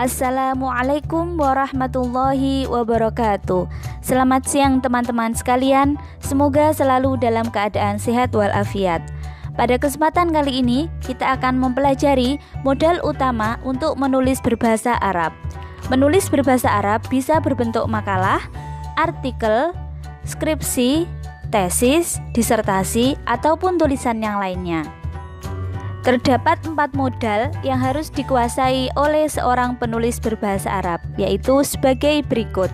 Assalamualaikum warahmatullahi wabarakatuh. Selamat siang teman-teman sekalian. Semoga selalu dalam keadaan sehat walafiat. Pada kesempatan kali ini kita akan mempelajari modal utama untuk menulis berbahasa Arab. Menulis berbahasa Arab bisa berbentuk makalah, artikel, skripsi, tesis, disertasi, ataupun tulisan yang lainnya. Terdapat 4 modal yang harus dikuasai oleh seorang penulis berbahasa Arab, yaitu sebagai berikut.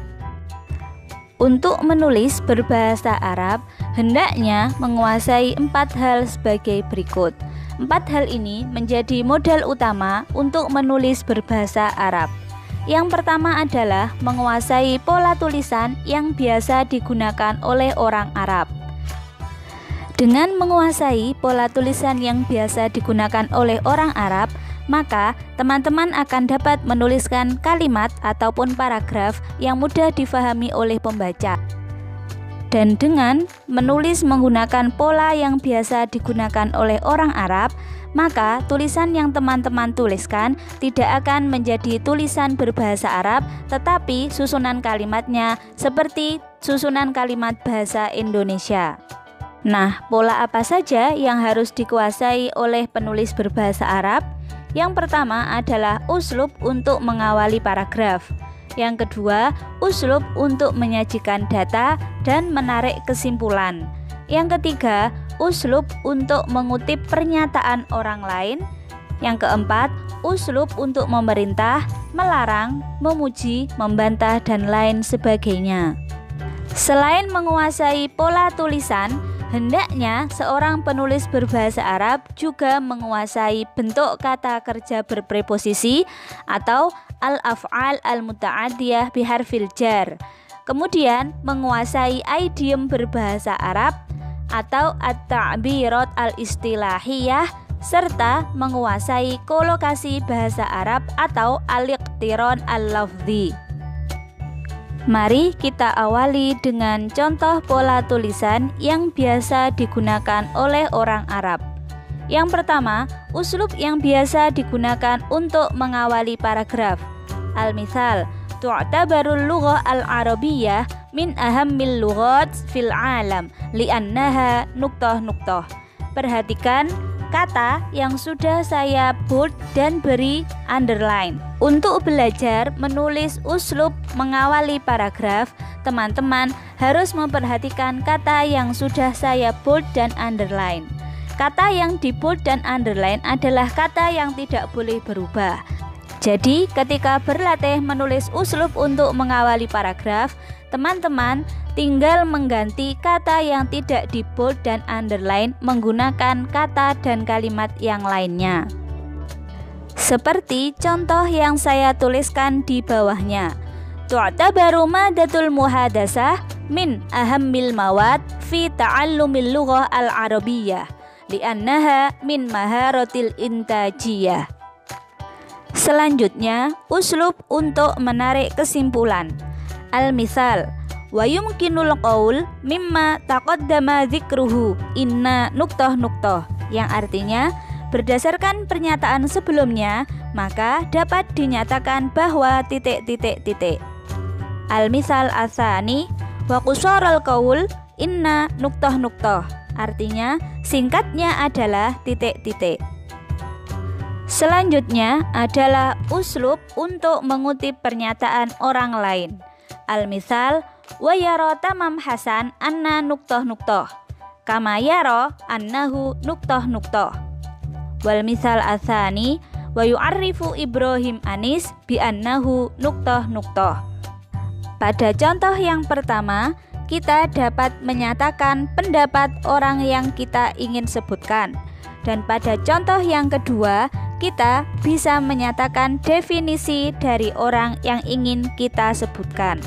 Untuk menulis berbahasa Arab, hendaknya menguasai 4 hal sebagai berikut. 4 hal ini menjadi modal utama untuk menulis berbahasa Arab. Yang pertama adalah menguasai pola tulisan yang biasa digunakan oleh orang Arab. Dengan menguasai pola tulisan yang biasa digunakan oleh orang Arab, maka teman-teman akan dapat menuliskan kalimat ataupun paragraf yang mudah difahami oleh pembaca. Dan dengan menulis menggunakan pola yang biasa digunakan oleh orang Arab, maka tulisan yang teman-teman tuliskan tidak akan menjadi tulisan berbahasa Arab, tetapi susunan kalimatnya seperti susunan kalimat bahasa Indonesia. Nah, pola apa saja yang harus dikuasai oleh penulis berbahasa Arab? Yang pertama adalah uslub untuk mengawali paragraf. Yang kedua, uslub untuk menyajikan data dan menarik kesimpulan. Yang ketiga, uslub untuk mengutip pernyataan orang lain. Yang keempat, uslub untuk memerintah, melarang, memuji, membantah, dan lain sebagainya. Selain menguasai pola tulisan, hendaknya seorang penulis berbahasa Arab juga menguasai bentuk kata kerja berpreposisi atau al-af'al al-muta'adiyah biharfil jar. Kemudian menguasai idiom berbahasa Arab atau at-ta'birat al-istilahiyah serta menguasai kolokasi bahasa Arab atau al-iqtiran al-lafzi. Mari kita awali dengan contoh pola tulisan yang biasa digunakan oleh orang Arab. Yang pertama, uslub yang biasa digunakan untuk mengawali paragraf. Al-misal, tu'tabarul lughah al-arabiyyah min ahammil lughat fil alam li'annaha nuqtah-nuqtah. Perhatikan kata yang sudah saya bold dan beri underline. Untuk belajar menulis uslub mengawali paragraf, teman-teman harus memperhatikan kata yang sudah saya bold dan underline. Kata yang di bold dan underline adalah kata yang tidak boleh berubah. Jadi, ketika berlatih menulis uslub untuk mengawali paragraf, teman-teman tinggal mengganti kata yang tidak di bold dan underline menggunakan kata dan kalimat yang lainnya. Seperti contoh yang saya tuliskan di bawahnya. Tu'tabaru madatul muhadasah min ahammil mawad fi ta'allumil lughah al-arabiyyah li'annaha min maharatil intajiyah. Selanjutnya, uslub untuk menarik kesimpulan. Al-misal, wa yumkinul qaul mimma taqaddama dzikruhu inna nuqtah-nuqtah, yang artinya berdasarkan pernyataan sebelumnya maka dapat dinyatakan bahwa titik-titik-titik. Al-misal asani wa qusarul qaul inna nuqtah-nuqtah, artinya singkatnya adalah titik-titik. Selanjutnya adalah uslub untuk mengutip pernyataan orang lain. Al-misal, wa yara tamam hasan anna nuqtah-nuqtah kama yara annahu nuqtah-nuqtah. Wal misal atsani, wa yu'arrifu Ibrahim Anis bi annahu nuqtah-nuqtah. Pada contoh yang pertama, kita dapat menyatakan pendapat orang yang kita ingin sebutkan. Dan pada contoh yang kedua, kita bisa menyatakan definisi dari orang yang ingin kita sebutkan.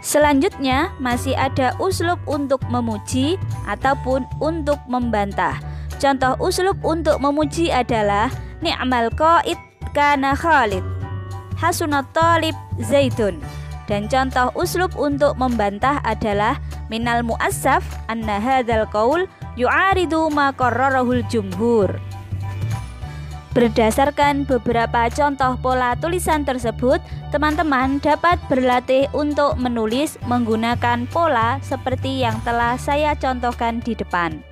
Selanjutnya masih ada uslub untuk memuji ataupun untuk membantah. Contoh uslub untuk memuji adalah ni'mal qaid kana Khalid, hasunat talib Zaidun. Dan contoh uslub untuk membantah adalah minal mu'assaf anna hadzal qaul yu'aridu ma qarrarahul jumhur. Berdasarkan beberapa contoh pola tulisan tersebut, teman-teman dapat berlatih untuk menulis menggunakan pola seperti yang telah saya contohkan di depan.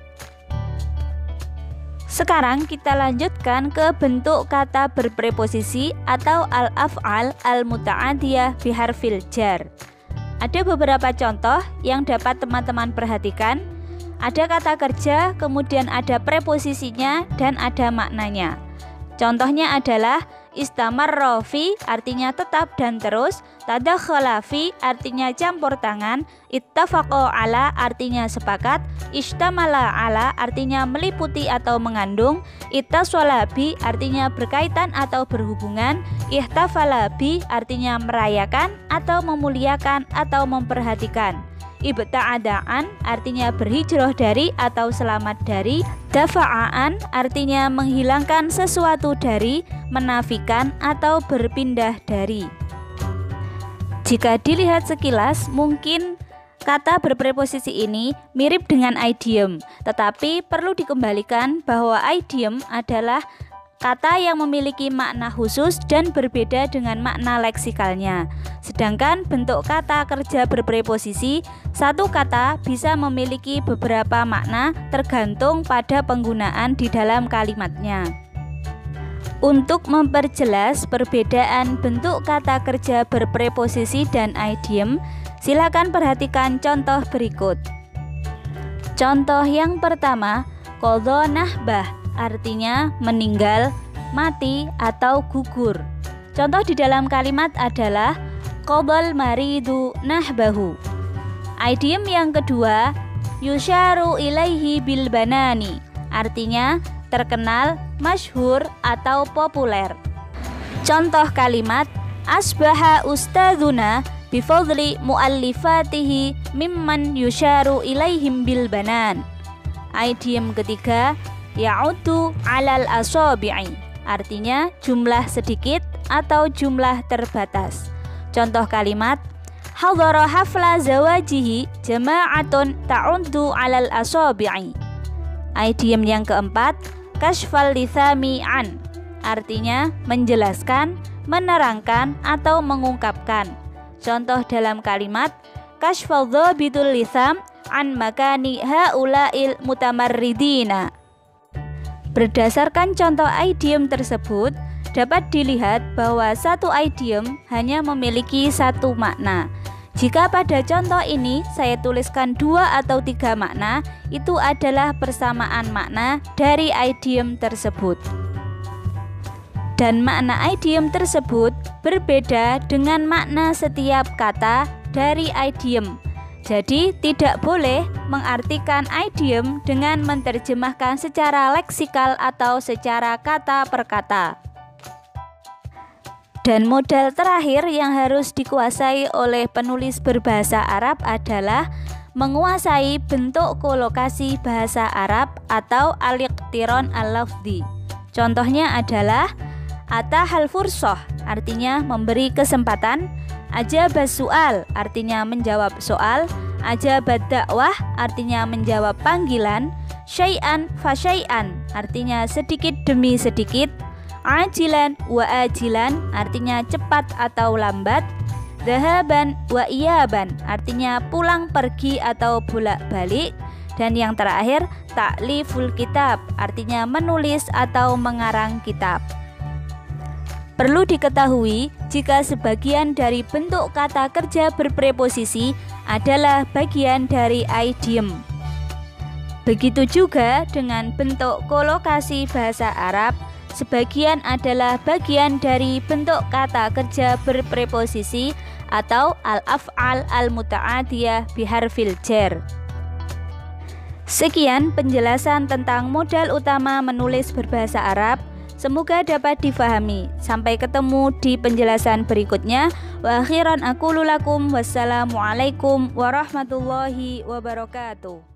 Sekarang kita lanjutkan ke bentuk kata berpreposisi atau al-af'al al-muta'adiyah biharfil jar. Ada beberapa contoh yang dapat teman-teman perhatikan. Ada kata kerja, kemudian ada preposisinya dan ada maknanya. Contohnya adalah istamarra fi artinya tetap dan terus, tadakhala fi artinya campur tangan, ittafaqo ala artinya sepakat, ishtamala ala artinya meliputi atau mengandung, ittasala bi artinya berkaitan atau berhubungan, ihtafala bi artinya merayakan atau memuliakan atau memperhatikan. Ibta'ada'an artinya berhijrah dari atau selamat dari, dafa'an artinya menghilangkan sesuatu dari, menafikan atau berpindah dari. Jika dilihat sekilas, mungkin kata berpreposisi ini mirip dengan idiom, tetapi perlu dikembalikan bahwa idiom adalah kata yang memiliki makna khusus dan berbeda dengan makna leksikalnya. Sedangkan bentuk kata kerja berpreposisi, satu kata bisa memiliki beberapa makna tergantung pada penggunaan di dalam kalimatnya. Untuk memperjelas perbedaan bentuk kata kerja berpreposisi dan idiom, silakan perhatikan contoh berikut. Contoh yang pertama, qadha nahbah artinya meninggal, mati, atau gugur. Contoh di dalam kalimat adalah qadhal maridu nahbahu. Idiom yang kedua, yusyaru ilaihi bil banani, artinya terkenal, masyhur, atau populer. Contoh kalimat asbaha ustadzuna bifadli muallifatihi mimman yusyaru ilaihim bil banan. Idiom ketiga, ya'uddu 'alal asabi'i, artinya jumlah sedikit atau jumlah terbatas. Contoh kalimat hadhara hafla zawajihi jama'atun ta'uddu 'alal asabi'i. Idiom yang keempat, kashfal lithami an, artinya menjelaskan, menerangkan atau mengungkapkan. Contoh dalam kalimat kashfal dhabitul litham an makani haula'il mutamarridina. Berdasarkan contoh idiom tersebut, dapat dilihat bahwa satu idiom hanya memiliki satu makna. Jika pada contoh ini saya tuliskan 2 atau 3 makna, itu adalah persamaan makna dari idiom tersebut. Dan makna idiom tersebut berbeda dengan makna setiap kata dari idiom. Jadi tidak boleh mengartikan idiom dengan menerjemahkan secara leksikal atau secara kata per kata. Dan modal terakhir yang harus dikuasai oleh penulis berbahasa Arab adalah menguasai bentuk kolokasi bahasa Arab atau al-iqtiron al-lafzi. Contohnya adalah atahal fursah, artinya memberi kesempatan, ajabas su'al, artinya menjawab soal, ajabad dakwah, artinya menjawab panggilan, syai'an fa syai'an, artinya sedikit demi sedikit, ajilan wa ajilan, artinya cepat atau lambat, dhahaban wa iyaban, artinya pulang pergi atau bolak-balik, dan yang terakhir ta'liful kitab, artinya menulis atau mengarang kitab. Perlu diketahui jika sebagian dari bentuk kata kerja berpreposisi adalah bagian dari idiom. Begitu juga dengan bentuk kolokasi bahasa Arab, sebagian adalah bagian dari bentuk kata kerja berpreposisi atau al-af'al al-muta'adiyah biharfil jar. Sekian penjelasan tentang modal utama menulis berbahasa Arab. Semoga dapat difahami. Sampai ketemu di penjelasan berikutnya. Wa akhiran aqulu lakum wassalamualaikum warahmatullahi wabarakatuh.